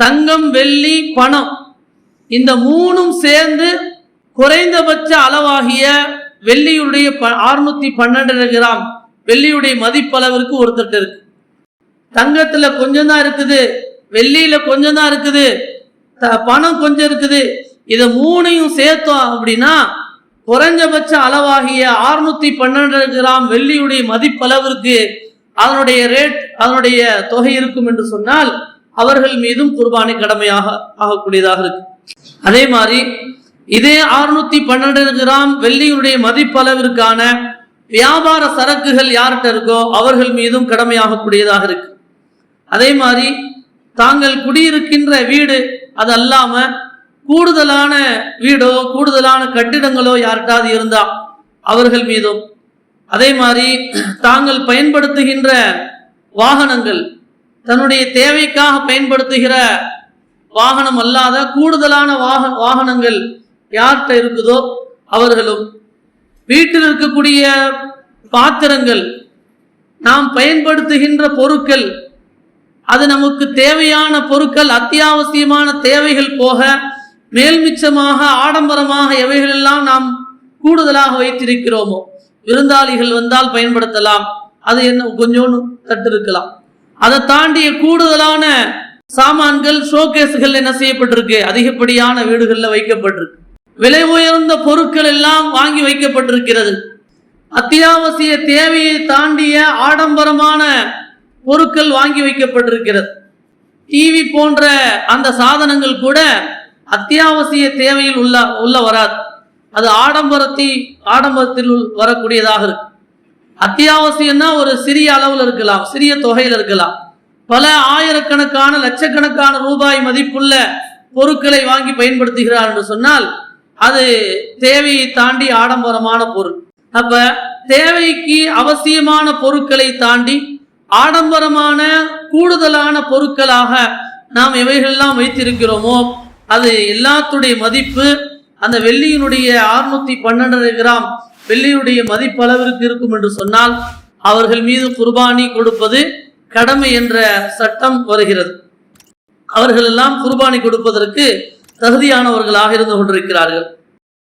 தங்கம், வெள்ளி, பணம் இந்த மூணும் சேர்ந்து குறைந்தபட்ச அளவாகிய வெள்ளியுடைய 612 கிராம் வெள்ளியுடைய மதிப்பளவிற்கு ஒருத்தர் இருக்கு. தங்கத்துல கொஞ்சம் தான் இருக்குது, வெள்ளியில கொஞ்சம் தான் இருக்குது, பணம் கொஞ்சம் இருக்குது. இதை மூணையும் சேர்த்தோம் அப்படின்னா குறைஞ்சபட்ச அளவாகிய 612 கிராம் வெள்ளியுடைய மதிப்பளவிற்கு அதனுடைய ரேட், அதனுடைய தொகை இருக்கும் என்று சொன்னால் அவர்கள் மீதும் குர்பானி கடமையாக ஆகக்கூடியதாக இருக்கு. அதே மாதிரி இதே 612 கிராம் வெள்ளியுடைய மதிப்பளவிற்கான வியாபார சரக்குகள் யார்கிட்ட இருக்கோ அவர்கள் மீதும் கடமையாகக்கூடியதாக இருக்கு. அதே மாதிரி தாங்கள் குடியிருக்கின்ற வீடு அது அல்லாம கூடுதலான வீடோ கூடுதலான கட்டிடங்களோ யார்கிட்டாவது இருந்தா அவர்கள் மீதும், அதே மாதிரி தாங்கள் பயன்படுத்துகின்ற வாகனங்கள் தன்னுடைய தேவைக்காக பயன்படுத்துகிற வாகனம் அல்லாத கூடுதலான வாகனங்கள் யார்கிட்ட இருக்குதோ அவர்களும், வீட்டில் இருக்கக்கூடிய பாத்திரங்கள், நாம் பயன்படுத்துகின்ற பொருட்கள், அது நமக்கு தேவையான பொருட்கள், அத்தியாவசியமான தேவைகள் போக மேல்மிச்சமாக ஆடம்பரமாக எவைகளெல்லாம் நாம் கூடுதலாக வைத்திருக்கிறோமோ, விருந்தாளிகள் வந்தால் பயன்படுத்தலாம், அது என்ன கொஞ்சோன்னு தட்டு இருக்கலாம். அதை தாண்டிய கூடுதலான சாமான்கள், ஷோகேஸ்கள் என்ன செய்யப்பட்டிருக்கு, அதிகப்படியான வீடுகளில் வைக்கப்பட்டிருக்கு. விலை உயர்ந்த பொருட்கள் எல்லாம் வாங்கி வைக்கப்பட்டிருக்கிறது. அத்தியாவசிய தேவையை தாண்டிய ஆடம்பரமான பொருட்கள் வாங்கி வைக்கப்பட்டிருக்கிறது. டிவி போன்ற அந்த சாதனங்கள் கூட அத்தியாவசிய தேவையில் உள்ள வராது, அது ஆடம்பரத்தில் வரக்கூடியதாக இருக்கு. அத்தியாவசியம்னா ஒரு சிறிய அளவில் இருக்கலாம், சிறிய தொகையில் இருக்கலாம். பல ஆயிரக்கணக்கான லட்சக்கணக்கான ரூபாய் மதிப்புள்ள பொருட்களை வாங்கி பயன்படுத்துகிறார் என்று சொன்னால் அது தேவையை தாண்டி ஆடம்பரமான பொருள். அப்ப தேவைக்கு அவசியமான பொருட்களை தாண்டி ஆடம்பரமான கூடுதலான பொருட்களாக நாம் எவைகளெல்லாம் வைத்திருக்கிறோமோ அது எல்லாத்துடைய மதிப்பு அந்த வெள்ளியினுடைய 612 கிராம் வெள்ளியுடைய மதிப்பளவிற்கு இருக்கும் என்று சொன்னால் அவர்கள் மீது குர்பானி கொடுப்பது கடமை என்ற சட்டம் வருகிறது. அவர்கள் எல்லாம் குர்பானி கொடுப்பதற்கு தகுதியானவர்களாக இருந்து கொண்டிருக்கிறார்கள்.